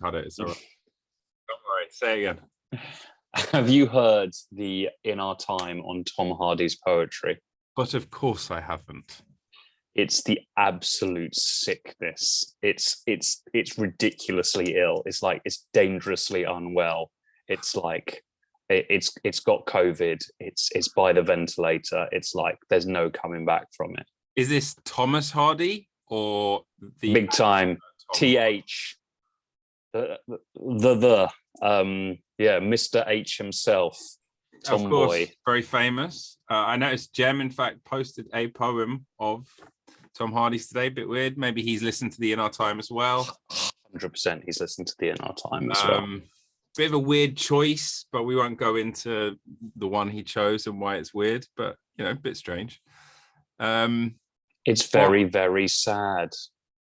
cut it. It's all right. Don't worry. Say it again. Have you heard the In Our Time on Tom Hardy's poetry? But of course I haven't. It's the absolute sickness. It's ridiculously ill. It's like it's dangerously unwell. It's like it's got COVID. It's by the ventilator. It's like there's no coming back from it. Is this Thomas Hardy or the big time TH? Mr. H himself. Tomboy. Of course, very famous. I noticed Jem, in fact, posted a poem of Tom Hardy's today. A bit weird. Maybe he's listened to the In Our Time as well. 100% he's listened to the In Our Time as well. Bit of a weird choice, but we won't go into the one he chose and why it's weird, but, you know, a bit strange. It's very, very sad.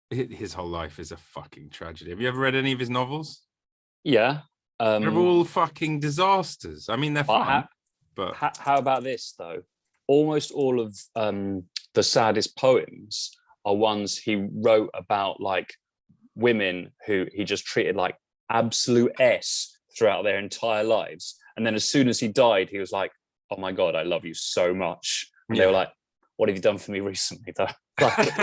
His whole life is a fucking tragedy. Have you ever read any of his novels? Yeah. They're all fucking disasters. I mean, they're fun. But how about this, though? Almost all of the saddest poems are ones he wrote about, like, women who he just treated like absolute S throughout their entire lives. And then as soon as he died, he was like, oh my God, I love you so much. And they were like, what have you done for me recently, though? Like,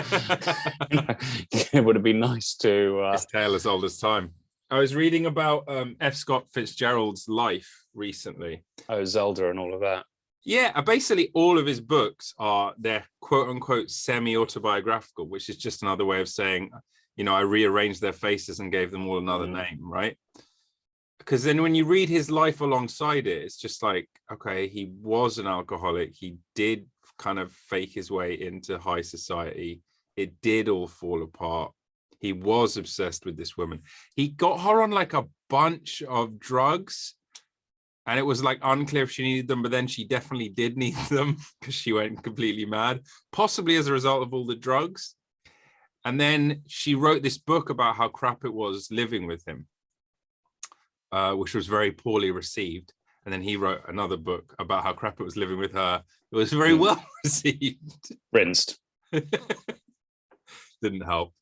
it would have been nice to... His tale as old as time. I was reading about F. Scott Fitzgerald's life recently. Oh, Zelda and all of that. Yeah, basically all of his books are, they're quote-unquote semi-autobiographical, which is just another way of saying, you know, I rearranged their faces and gave them all another name, right? Because then when you read his life alongside it, it's just like, okay, he was an alcoholic. He did kind of fake his way into high society. It did all fall apart. He was obsessed with this woman. He got her on like a bunch of drugs, and it was like unclear if she needed them, but then she definitely did need them because she went completely mad, possibly as a result of all the drugs. And then she wrote this book about how crap it was living with him, which was very poorly received. And then he wrote another book about how crap it was living with her. It was very well received. Rinsed. Didn't help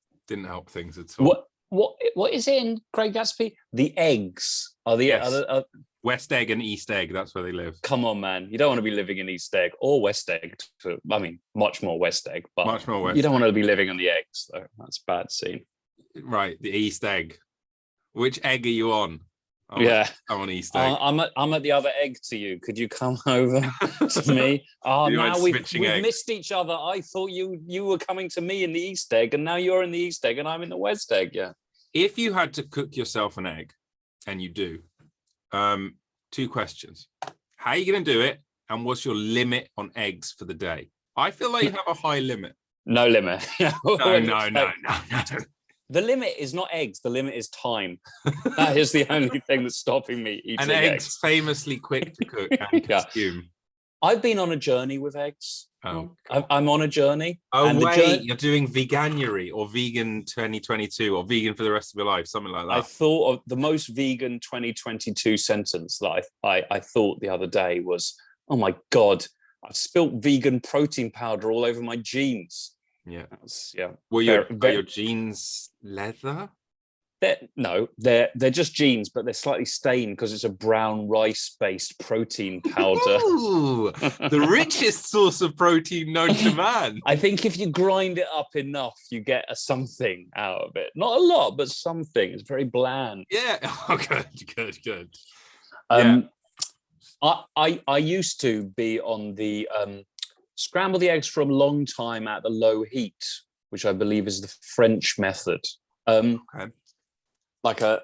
things at all. What is it in Great Gatsby? The eggs are the other. West Egg and East Egg, that's where they live. Come on, man. You don't want to be living in East Egg or West Egg. I mean, much more West Egg, but much more West you don't want to be living on the eggs, though. That's a bad scene. Right, the East Egg. Which egg are you on? I'm on East Egg. I'm at the other egg to you. Could you come over to me? Oh, now we've missed each other. I thought you were coming to me in the East Egg, and now you're in the East Egg, and I'm in the West Egg. Yeah. If you had to cook yourself an egg, and you do, two questions: how are you going to do it, and what's your limit on eggs for the day? I feel like you have a high limit. No limit. No. The limit is not eggs. The limit is time. That is the only thing that's stopping me eating and eggs. Famously quick to cook and consume. I've been on a journey with eggs. Oh, I'm on a journey. Oh, wait, you're doing veganuary or vegan 2022 or vegan for the rest of your life, something like that. I thought of the most vegan 2022 sentence that I thought the other day was, oh my God, I've spilt vegan protein powder all over my jeans. Yeah. Yeah. Were your jeans leather? They're just jeans, but they're slightly stained because it's a brown rice-based protein powder. Ooh, the richest source of protein known to man. I think if you grind it up enough, you get something out of it. Not a lot, but something. It's very bland. Yeah. Oh, good. I used to be on the scramble the eggs for a long time at the low heat, which I believe is the French method. Like a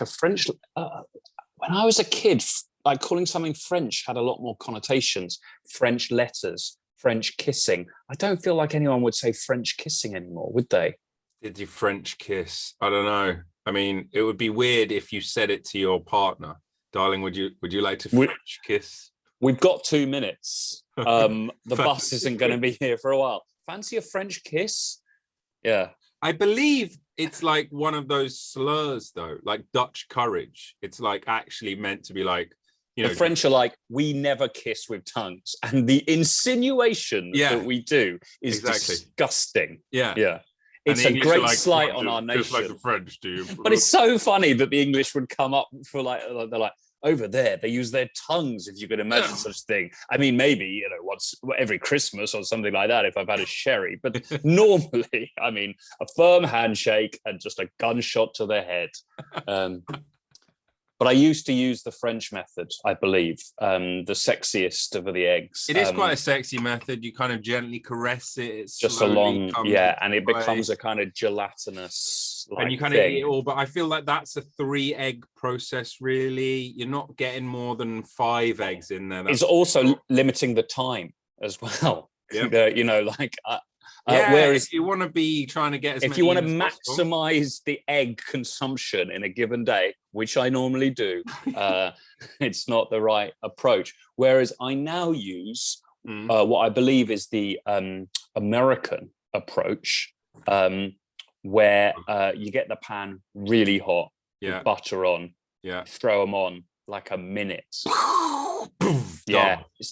French. When I was a kid, like calling something French had a lot more connotations. French letters, French kissing. I don't feel like anyone would say French kissing anymore, would they? Did you French kiss? I don't know. I mean, it would be weird if you said it to your partner, darling. Would you like to French kiss? We've got 2 minutes. The bus isn't going to be here for a while. Fancy a French kiss? Yeah. I believe it's like one of those slurs, though, like Dutch courage. It's like actually meant to be like, you know. The French are like, we never kiss with tongues. And the insinuation that we do is disgusting. Yeah. Yeah. it's a great slight on our nation. Just like the French do. But it's so funny that the English would come up for like, they're like, over there, they use their tongues, if you could imagine such thing. I mean, maybe, you know, once every Christmas or something like that, if I've had a sherry. But normally, I mean, a firm handshake and just a gunshot to the head. But I used to use the French method, I believe, the sexiest of the eggs. It is quite a sexy method. You kind of gently caress it. It's just a long, and it becomes a kind of gelatinous, and you kind of eat it all. But I feel like that's a 3-egg process, really. You're not getting more than 5 eggs in there. It's also limiting the time as well. Yeah. You know, like... whereas if you want to be trying to get if you want to maximize the egg consumption in a given day, which I normally do, it's not the right approach. Whereas I now use what I believe is the American approach, where you get the pan really hot, with butter on, throw them on like a minute.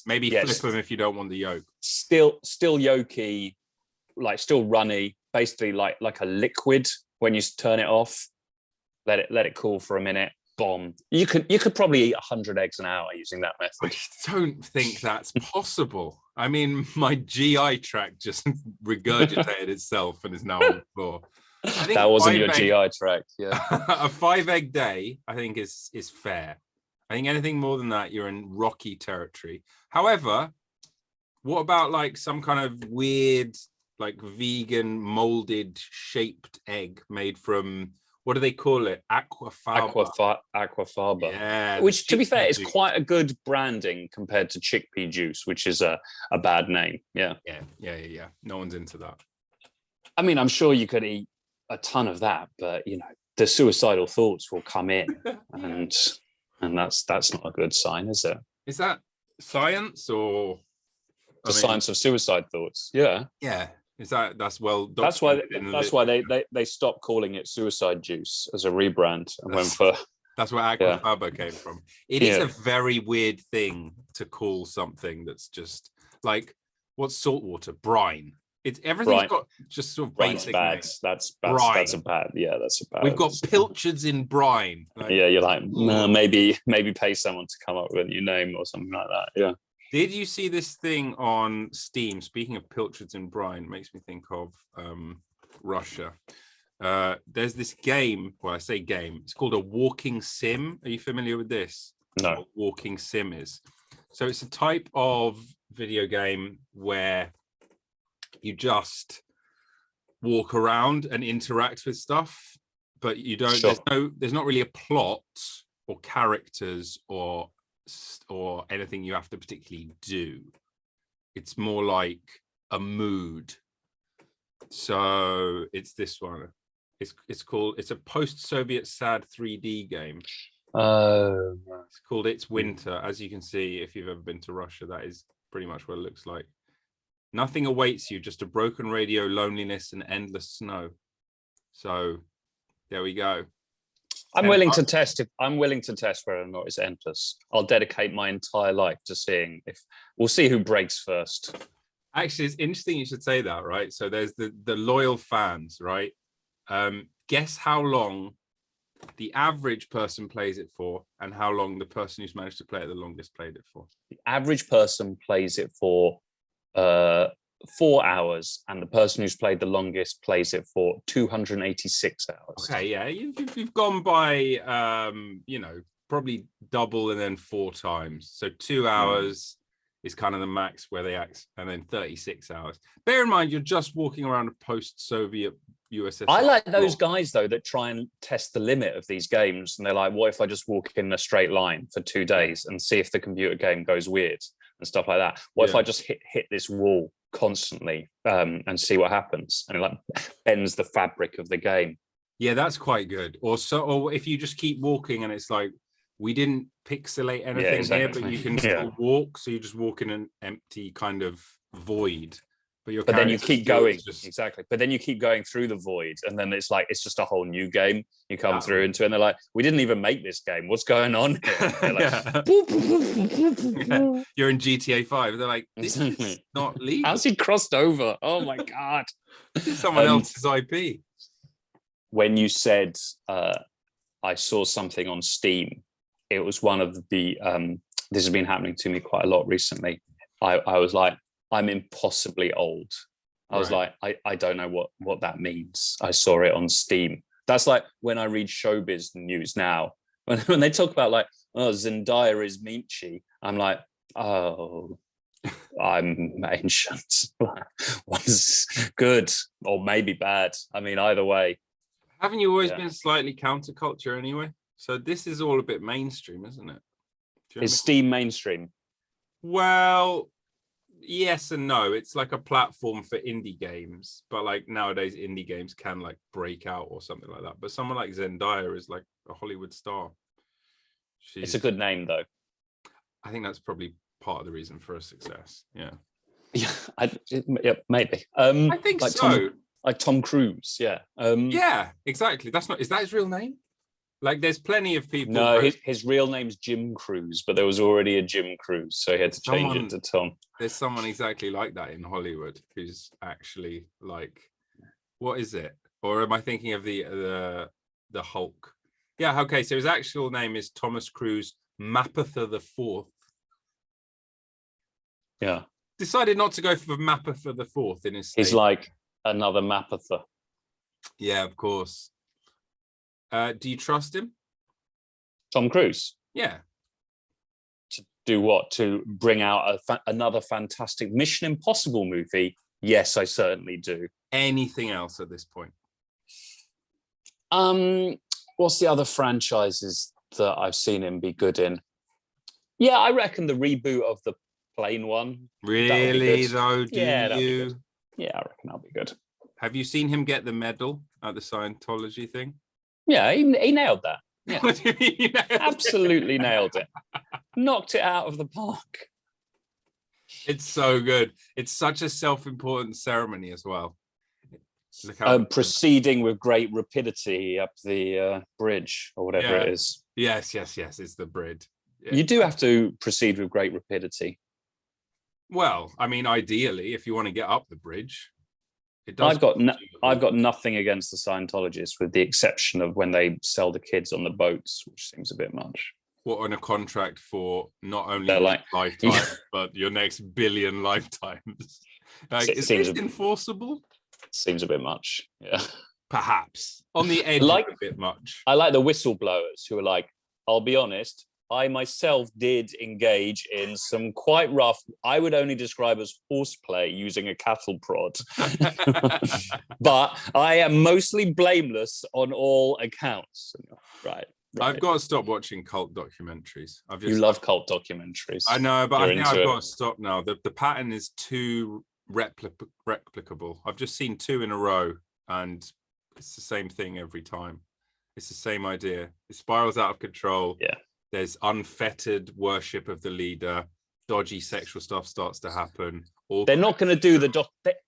Maybe flip them if you don't want the yolk. Still yolky. Like still runny, basically like a liquid. When you turn it off, let it cool for a minute. Bomb. You could probably eat 100 eggs an hour using that method. I don't think that's possible. I mean, my GI tract just regurgitated itself and is now on the floor. That wasn't your GI tract. Yeah, a 5-egg day, I think, is fair. I think anything more than that, you're in rocky territory. However, what about like some kind of weird, like vegan molded shaped egg made from, what do they call it? Aquafaba. Aquafaba. Yeah. Which, to be fair, is quite a good branding compared to chickpea juice, which is a bad name. Yeah. Yeah. No one's into that. I mean, I'm sure you could eat a ton of that, but you know, the suicidal thoughts will come in, and that's not a good sign, is it? Is that science or the science of suicide thoughts? Yeah. That's well that's why they stopped calling it suicide juice as a rebrand and went for that's where aquafaba came from. It is a very weird thing to call something that's just like, what's salt water? Brine. Everything's got just sort of basic names. That's a bad. We've got pilchards in brine. Like, you're like, no, maybe pay someone to come up with a new name or something like that. Yeah. Did you see this thing on Steam? Speaking of pilchards in brine, makes me think of Russia. There's this game. Well, I say game. It's called a walking sim. Are you familiar with this? No. What walking sim is. So it's a type of video game where you just walk around and interact with stuff, but you don't. Sure. There's not really a plot or characters or anything you have to particularly do. It's more like a mood. So it's this one. It's a post-Soviet sad 3D game. It's called It's Winter. As you can see, if you've ever been to Russia, that is pretty much what it looks like. Nothing awaits you, just a broken radio, loneliness, and endless snow. So there we go. I'm willing to test whether or not it's endless. I'll dedicate my entire life to seeing if we'll see who breaks first. Actually, it's interesting you should say that, right? So there's the loyal fans, right? Guess how long the average person plays it for, and how long the person who's managed to play it the longest played it for. The average person plays it for 4 hours, and the person who's played the longest plays it for 286 hours. Okay, yeah, you've gone by probably double and then 4 times. So 2 hours is kind of the max where they act, and then 36 hours. Bear in mind, you're just walking around a post-Soviet USSR. I like those guys though that try and test the limit of these games, and they're like, what if I just walk in a straight line for 2 days and see if the computer game goes weird and stuff like that? What if I just hit this wall constantly and see what happens, and it like bends the fabric of the game? Yeah, that's quite good. Or if you just keep walking and it's like, we didn't pixelate anything here, but you can still walk, so you just walk in an empty kind of void, But your But then you character keep skill going. is just Exactly. But then you keep going through the void, and then it's like it's just a whole new game you come Yeah. through into, and they're like, we didn't even make this game. What's going on here? They're like, Yeah. Yeah. You're in GTA 5. They're like, this is not legal. how's he crossed over? Oh my god. This is someone else's IP. When you said I saw something on Steam, it was one of the this has been happening to me quite a lot recently. I was like, I'm impossibly old. I was like, I don't know what that means. I saw it on Steam. That's like when I read showbiz news now. When they talk about like, oh, Zendaya is Minchi, I'm like, oh, I'm ancient. One's good or maybe bad. I mean, either way. Haven't you always been slightly counterculture anyway? So this is all a bit mainstream, isn't it? Is Steam mainstream? Well, yes and no. It's like a platform for indie games, but like nowadays indie games can like break out or something like that. But someone like Zendaya is like a Hollywood star. It's a good name though. I think that's probably part of the reason for her success. Yeah. Yeah, maybe. I think like so. Tom Cruise. Yeah. Yeah, exactly. Is that his real name? Like, there's plenty of people. No, his real name's Jim Cruise, but there was already a Jim Cruise, so he had to change it to Tom. There's someone exactly like that in Hollywood who's actually like, what is it? Or am I thinking of the Hulk? Yeah, okay. So his actual name is Thomas Cruise Mapother the Fourth. Yeah. Decided not to go for Mapother the Fourth in his state. He's like another Mapother. Yeah, of course. Do you trust him? Tom Cruise? Yeah. To do what? To bring out another fantastic Mission Impossible movie? Yes, I certainly do. Anything else at this point? What's the other franchises that I've seen him be good in? Yeah, I reckon the reboot of the plane one. Really, though? Do you? Yeah, I reckon that'll be good. Have you seen him get the medal at the Scientology thing? Yeah, he nailed that. Yeah. What do you mean? Absolutely nailed it. Knocked it out of the park. It's so good. It's such a self-important ceremony as well. Look how proceeding with great rapidity up the bridge or whatever it is. Yes. It's the bridge. Yeah. You do have to proceed with great rapidity. Well, I mean, ideally, if you want to get up the bridge. I've got nothing against the Scientologists, with the exception of when they sell the kids on the boats, which seems a bit much. What, on a contract for not only lifetime, but your next billion lifetimes? Like, is this enforceable? Seems a bit much. Yeah, perhaps on the edge, a bit much. I like the whistleblowers who are like, I'll be honest, I myself did engage in some quite rough, I would only describe as horseplay using a cattle prod. But I am mostly blameless on all accounts. Right. I've got to stop watching cult documentaries. You love cult documentaries. I know, but I think I've got to stop now. The pattern is too replicable. I've just seen 2 in a row, and it's the same thing every time. It's the same idea. It spirals out of control. Yeah. There's unfettered worship of the leader. Dodgy sexual stuff starts to happen. They're not going to do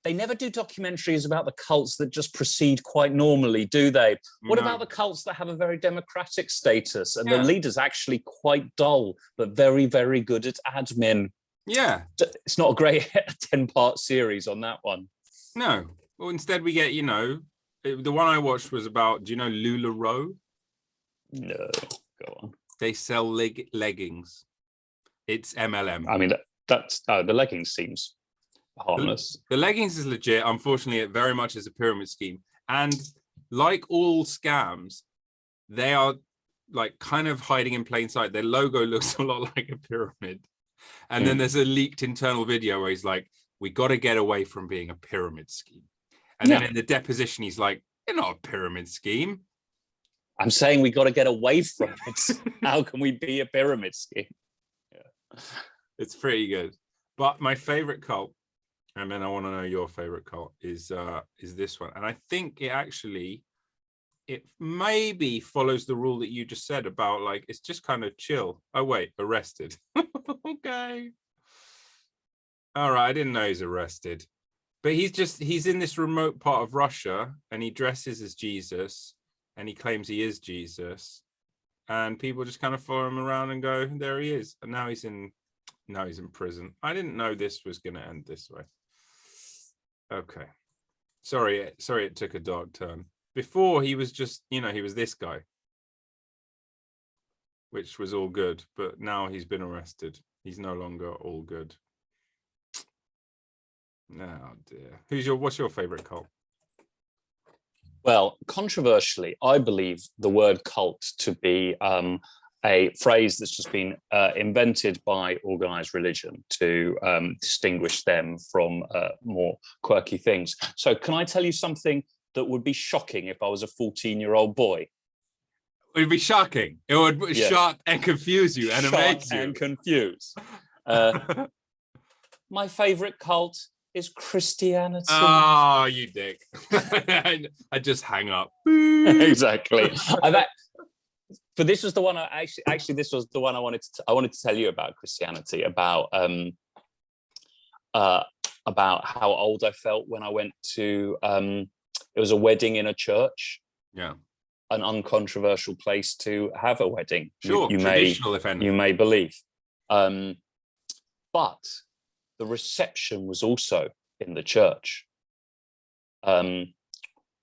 they never do documentaries about the cults that just proceed quite normally, do they? What about the cults that have a very democratic status and the leader's actually quite dull, but very, very good at admin? Yeah. It's not a great 10-part series on that one. No. Well, instead we get, the one I watched was about, do you know LuLaRoe? No. Go on. They sell leggings. It's MLM. I mean, that's the leggings seems harmless. The leggings is legit. Unfortunately, it very much is a pyramid scheme. And like all scams, they are like kind of hiding in plain sight. Their logo looks a lot like a pyramid. And then there's a leaked internal video where he's like, we got to get away from being a pyramid scheme. And then in the deposition, he's like, you're not a pyramid scheme. I'm saying we got to get away from it. How can we be a pyramid scheme? Yeah. It's pretty good. But my favorite cult, and then I want to know your favorite cult, is this one. And I think it maybe follows the rule that you just said about like, it's just kind of chill. Oh, wait, arrested. Okay. All right, I didn't know he's arrested. But he's in this remote part of Russia, and he dresses as Jesus, and he claims he is Jesus, and people just kind of follow him around and go, there he is. And now he's in prison. I didn't know this was going to end this way. Okay. Sorry it took a dark turn. Before he was just, he was this guy, which was all good, but now he's been arrested. He's no longer all good. Oh dear. What's your favorite cult? Well, controversially, I believe the word cult to be a phrase that's just been invented by organized religion to distinguish them from more quirky things. So can I tell you something that would be shocking if I was a 14-year-old boy? It would be shocking. It would shock and confuse you and amaze you. And confuse. My favorite cult is Christianity. Oh, you dick. I just hang up. Exactly. But this was the one this was the one I wanted to tell you about Christianity, about how old I felt when I went to it was a wedding in a church. Yeah. An uncontroversial place to have a wedding. Sure, traditional, if anything. You may believe. But the reception was also in the church,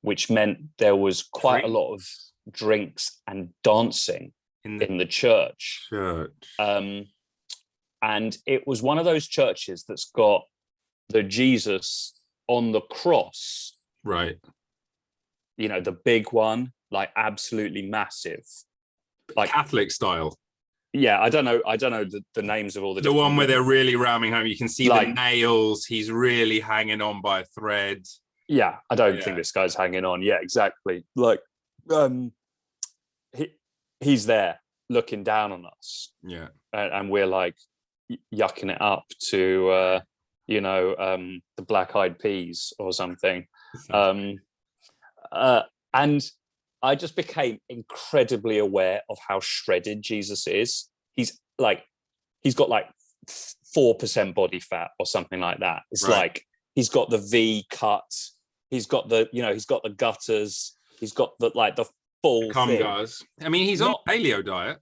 which meant there was quite a lot of drinks and dancing in the church. And it was one of those churches that's got the Jesus on the cross. Right. The big one, like absolutely massive. Like Catholic style. Yeah, I don't know the names of all the one where they're really ramming home. You can see the nails. He's really hanging on by a thread. Yeah, I don't think this guy's hanging on. Yeah, exactly. Like, he's there looking down on us. Yeah, and we're like yucking it up to the Black Eyed Peas or something. And I just became incredibly aware of how shredded Jesus is. He's got like 4% body fat or something like that. It's like he's got the V cut. He's got the gutters. He's got the full cum gutters. I mean, he's on paleo diet.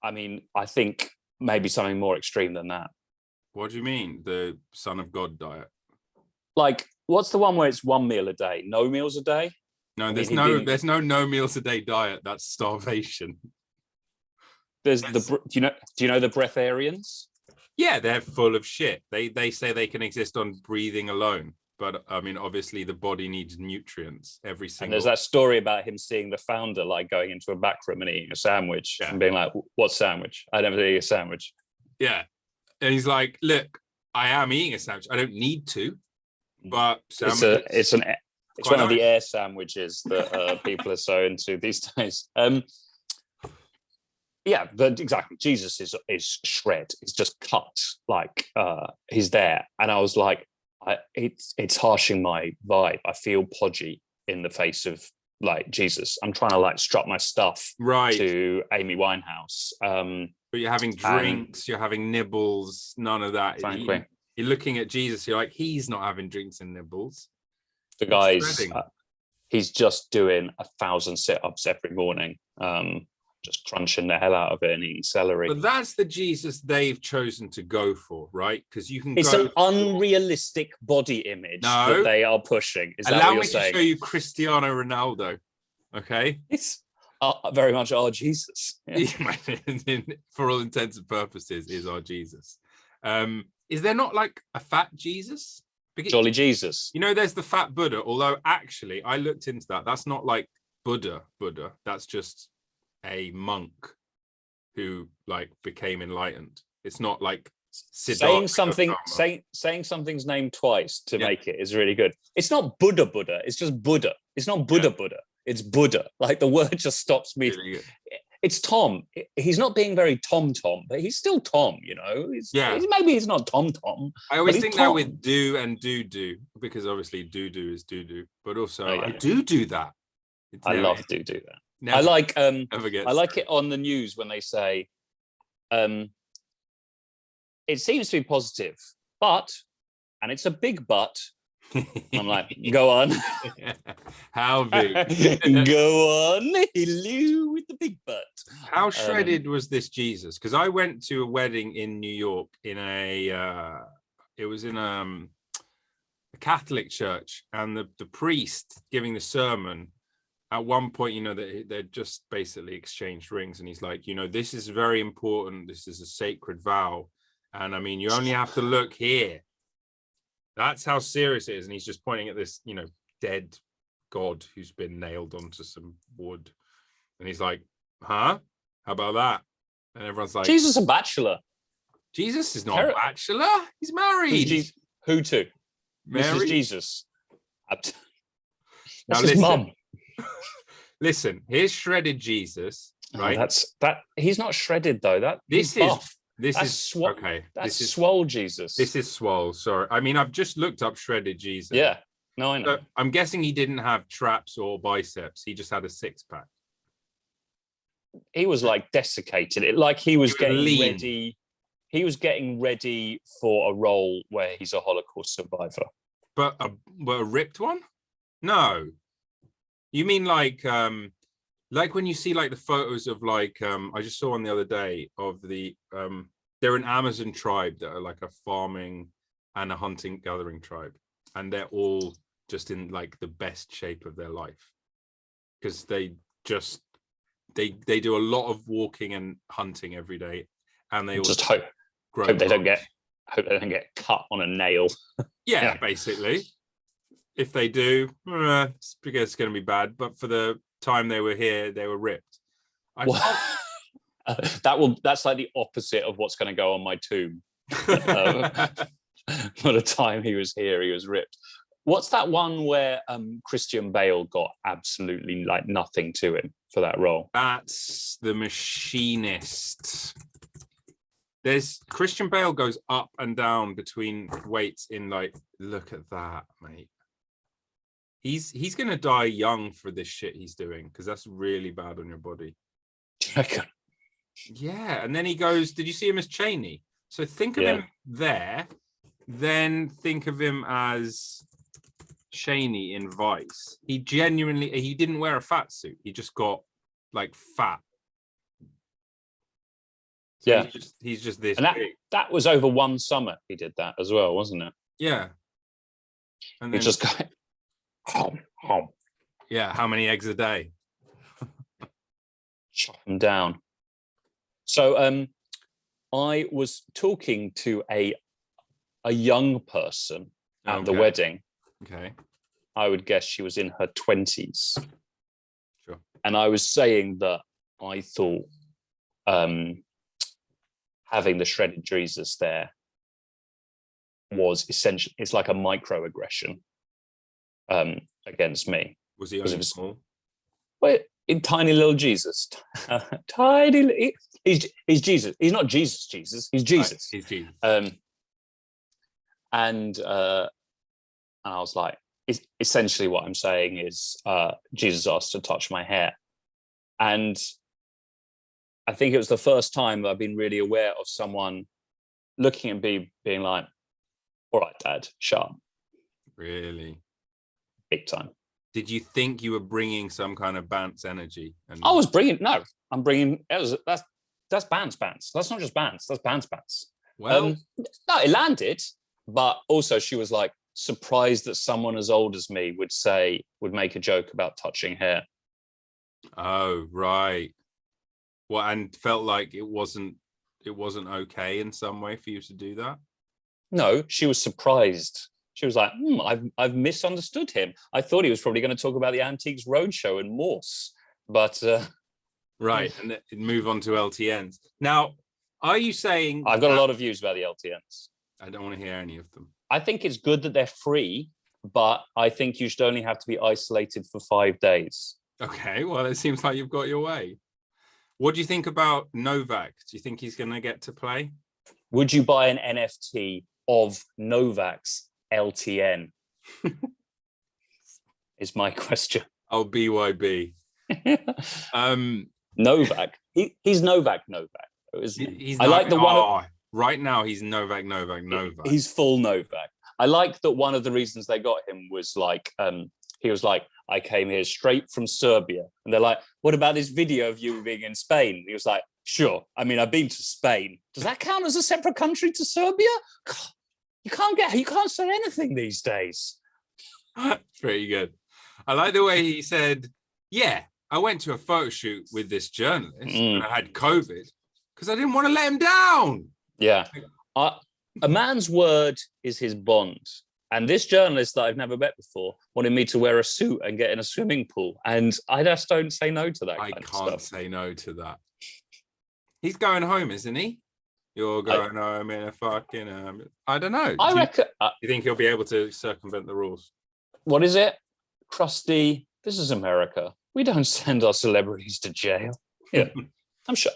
I mean, I think maybe something more extreme than that. What do you mean? The Son of God diet? Like, what's the one where it's 1 meal a day? No meals a day? No, there's no meals a day diet. That's starvation. Do you know the breatharians? Yeah, they're full of shit. They say they can exist on breathing alone, but I mean, obviously, the body needs nutrients every single. And there's that story about him seeing the founder like going into a back room and eating a sandwich and being like, "What sandwich? I never eat a sandwich." Yeah, and he's like, "Look, I am eating a sandwich. I don't need to, but it's one of the air sandwiches that people are so into these days." Yeah, but exactly. Jesus is shred. It's just cut. Like he's there, and I was like, it's harshing my vibe. I feel podgy in the face of like Jesus. I'm trying to like strut my stuff to Amy Winehouse. But you're having drinks. You're having nibbles. None of that. You're looking at Jesus. You're like, he's not having drinks and nibbles. The guy's he's just doing 1,000 sit-ups every morning, just crunching the hell out of it and eating celery. But that's the Jesus they've chosen to go for, right? Because you can it's an unrealistic body image that they are pushing. Is Allow me to show you Cristiano Ronaldo, okay? It's very much our Jesus. Yeah. For all intents and purposes, is our Jesus. Is there not like a fat Jesus? Jolly Jesus. There's the fat Buddha, although actually I looked into that. That's not like Buddha. That's just a monk who like became enlightened. It's not like saying something's name twice to make it is really good. It's not Buddha. It's just Buddha. It's not Buddha. It's Buddha. Like the word just stops me. Really it's Tom. He's not being very Tom, but he's still Tom, maybe he's not Tom. I always think that with do and do, because obviously do is do, but also I do that. I love do that. I like it on the news when they say, it seems to be positive, but, and it's a big but, I'm like, go on. How big? Go on. Hello with the big butt. How shredded was this Jesus? Because I went to a wedding in New York in it was in a Catholic church, and the priest giving the sermon, at one point, you know, they'd just basically exchanged rings, and he's like, you know, this is very important. This is a sacred vow. And I mean, you only have to look here. That's how serious it is. And he's just pointing at this, you know, dead God who's been nailed onto some wood. And he's like, huh? How about that? And everyone's like, Jesus a bachelor. Jesus is not a bachelor. He's married. Who to? Mary? Mrs. Jesus. That's Now his mum. Listen, here's shredded Jesus, right? He's not shredded though. This is swole Jesus. This is swole. Sorry. I mean, I've just looked up shredded Jesus. Yeah. No, I know. So I'm guessing he didn't have traps or biceps. He just had a six-pack. He was like desiccated. Like he was getting lean. ready. He was getting ready for a role where he's a Holocaust survivor. But a ripped one? No. You mean like when you see like the photos of like I just saw one the other day of the they're an Amazon tribe that are like a farming and a hunting gathering tribe, and they're all just in like the best shape of their life because they do a lot of walking and hunting every day, and they just hope they don't get cut on a nail. Yeah, basically. If they do, it's because it's going to be bad. But for the time they were here, they were ripped. That's like the opposite of what's going to go on my tomb. For the time he was here, he was ripped. What's that one where Christian Bale got absolutely like nothing to him for that role? That's The Machinist. There's Christian Bale goes up and down between weights in like, look at that, mate. He's gonna die young for this shit he's doing, because that's really bad on your body. Yeah, and then he goes, did you see him as Cheney? So think of him there, then think of him as Cheney in Vice. He didn't wear a fat suit. He just got like fat. So he's just this and big. That was over one summer he did that as well, wasn't it? Yeah. And then he just got yeah, how many eggs a day? Chop them down. So I was talking to a young person at the wedding. Okay. I would guess she was in her 20s. Sure. And I was saying that I thought having the shredded Jesus there was essentially, it's like a microaggression against me. Was he only small? Well, in tiny little Jesus. Tiny. He's Jesus. He's not Jesus. He's Jesus. Right, he's Jesus. And I was like, essentially what I'm saying is Jesus asked to touch my hair. And I think it was the first time that I've been really aware of someone looking at me being like, all right, Dad, shut up. Really? Big time. Did you think you were bringing some kind of Bantz energy? I'm bringing, that's Bantz. That's not just Bantz, that's Bantz. Well, no, it landed, but also she was like surprised that someone as old as me would make a joke about touching hair. Oh, right. Well, and felt like it wasn't okay in some way for you to do that? No, she was surprised. She was like, I've misunderstood him. I thought he was probably going to talk about the Antiques Roadshow and Morse, but... right, and then move on to LTNs. Now, are you saying... I've got a lot of views about the LTNs. I don't want to hear any of them. I think it's good that they're free, but I think you should only have to be isolated for 5 days. Okay, well, it seems like you've got your way. What do you think about Novak? Do you think he's going to get to play? Would you buy an NFT of Novak's LTN? Is my question. Oh, BYB. Novak. He's Novak. He's I like the one. Right now, he's Novak. He's full Novak. I like that one of the reasons they got him was like, he was like, I came here straight from Serbia. And they're like, what about this video of you being in Spain? And he was like, sure. I mean, I've been to Spain. Does that count as a separate country to Serbia? You can't say anything these days. Pretty good. I like the way he said, yeah, I went to a photo shoot with this journalist and I had COVID because I didn't want to let him down. Yeah. A man's word is his bond. And this journalist that I've never met before wanted me to wear a suit and get in a swimming pool. And I just don't say no to that kind of stuff. I can't say no to that. He's going home, isn't he? You're going home in a fucking... I don't know. I reckon... You think he'll be able to circumvent the rules? What is it? Krusty, this is America. We don't send our celebrities to jail. Yeah.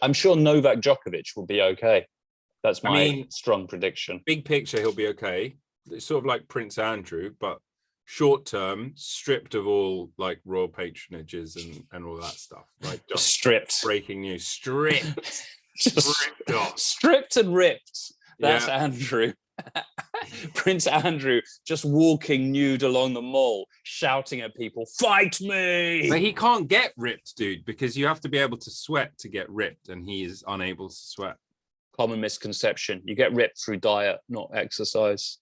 I'm sure Novak Djokovic will be okay. That's my strong prediction. Big picture, he'll be okay. It's sort of like Prince Andrew, but short term, stripped of all like royal patronages and all that stuff. Like just stripped. Breaking news. Stripped. Stripped and ripped. That's Andrew. Prince Andrew just walking nude along the mall, shouting at people, fight me! But he can't get ripped, dude, because you have to be able to sweat to get ripped, and he is unable to sweat. Common misconception. You get ripped through diet, not exercise.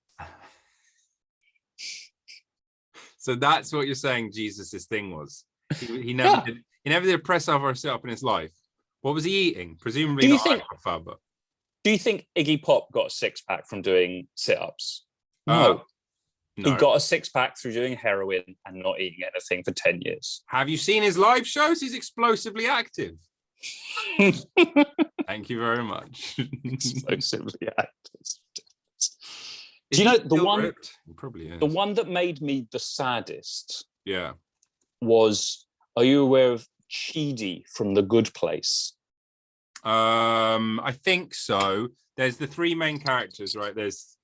So that's what you're saying Jesus's thing was. He never did press over himself in his life. What was he eating? Presumably not aquafaba. Do you think Iggy Pop got a six-pack from doing sit-ups? No. He got a six-pack through doing heroin and not eating anything for 10 years. Have you seen his live shows? He's explosively active. Thank you very much. Explosively active. Do you know the one? Probably is. The one that made me the saddest. Yeah. Was, are you aware of Chidi from The Good Place? I think so. There's the three main characters, right? There's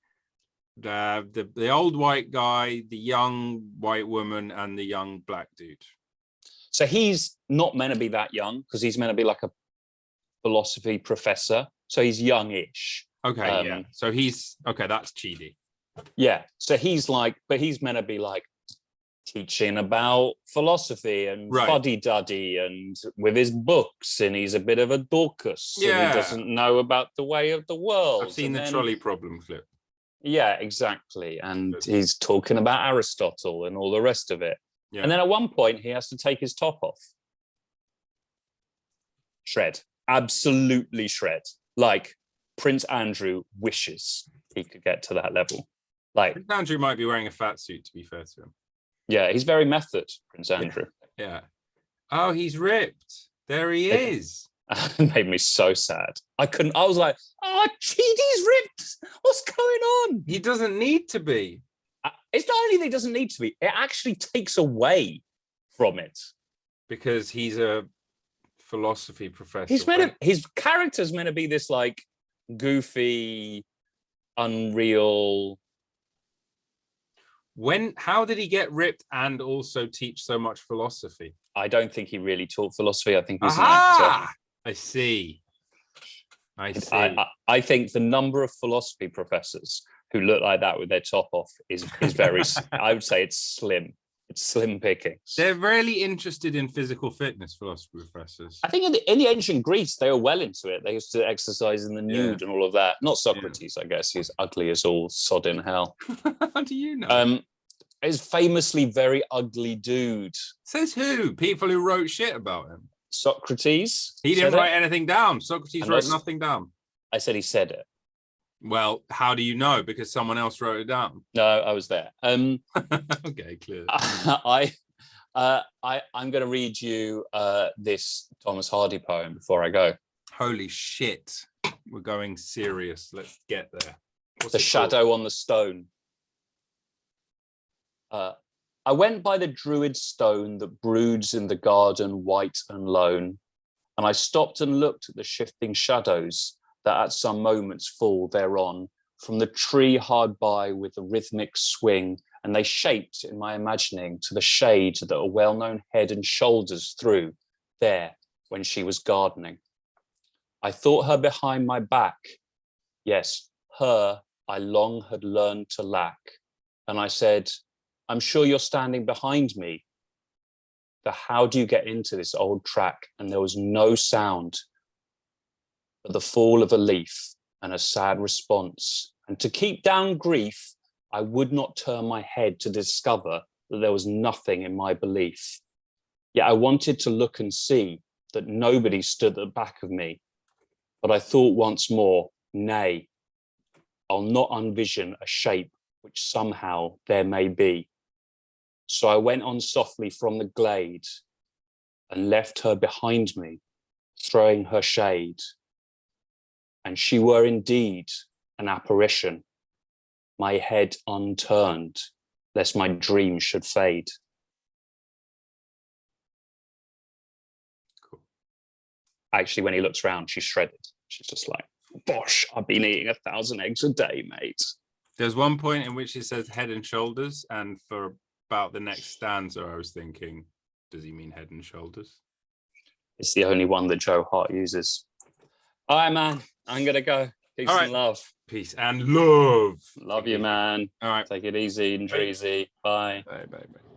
the old white guy, the young white woman, and the young black dude. So he's not meant to be that young because he's meant to be like a philosophy professor. So he's youngish. Okay, yeah. So he's okay. That's Chidi. Yeah. So he's like, but he's meant to be like teaching about philosophy and fuddy-duddy and with his books, and he's a bit of a Dorcas. Yeah. And he doesn't know about the way of the world. I've seen the trolley problem clip. Yeah, exactly. And he's talking about Aristotle and all the rest of it. Yeah. And then at one point, he has to take his top off. Shred. Absolutely shred. Like Prince Andrew wishes he could get to that level. Like Prince Andrew might be wearing a fat suit, to be fair to him. Yeah, he's very method, Prince Andrew. Yeah. Oh, he's ripped. There he is. It made me so sad. I was like, oh, Chidi's ripped. What's going on? He doesn't need to be. It's not only that he doesn't need to be, it actually takes away from it. Because he's a philosophy professor. His character's meant to be this like goofy, unreal. How did he get ripped and also teach so much philosophy? I don't think he really taught philosophy. I think he's an actor. I see. I think the number of philosophy professors who look like that with their top off is very, I would say it's slim. It's slim pickings. They're really interested in physical fitness, philosophy professors. I think in the ancient Greece, they were well into it. They used to exercise in the nude and all of that. Not Socrates, I guess. He's ugly as all sod in hell. How do you know? He's famously very ugly dude. Says who? People who wrote shit about him. Socrates. He didn't write anything down. Socrates wrote nothing down. I said he said it. Well, how do you know? Because someone else wrote it down. No, I was there. Okay, clear. I'm going to read you this Thomas Hardy poem before I go. Holy shit. We're going serious. Let's get there. What's the shadow on the stone. I went by the druid stone that broods in the garden white and lone, and I stopped and looked at the shifting shadows that at some moments fall thereon from the tree hard by with a rhythmic swing, and they shaped in my imagining to the shade that a well-known head and shoulders threw there when she was gardening. I thought her behind my back. Yes, her I long had learned to lack. And I said, I'm sure you're standing behind me. But how do you get into this old track? And there was no sound but the fall of a leaf and a sad response. And to keep down grief, I would not turn my head to discover that there was nothing in my belief. Yet I wanted to look and see that nobody stood at the back of me. But I thought once more, nay, I'll not unvision a shape which somehow there may be. So I went on softly from the glade and left her behind me, throwing her shade. And she were indeed an apparition, my head unturned, lest my dreams should fade. Cool. Actually, when he looks around, she's shredded. She's just like, bosh, I've been eating 1,000 eggs a day, mate. There's one point in which he says head and shoulders, and for about the next stanza, I was thinking, does he mean head and shoulders? It's the only one that Joe Hart uses. All right, man, I'm going to go. Peace and love. Peace and love. Love you, man. All right. Take it easy and dreezy. Bye. Bye, bye, bye.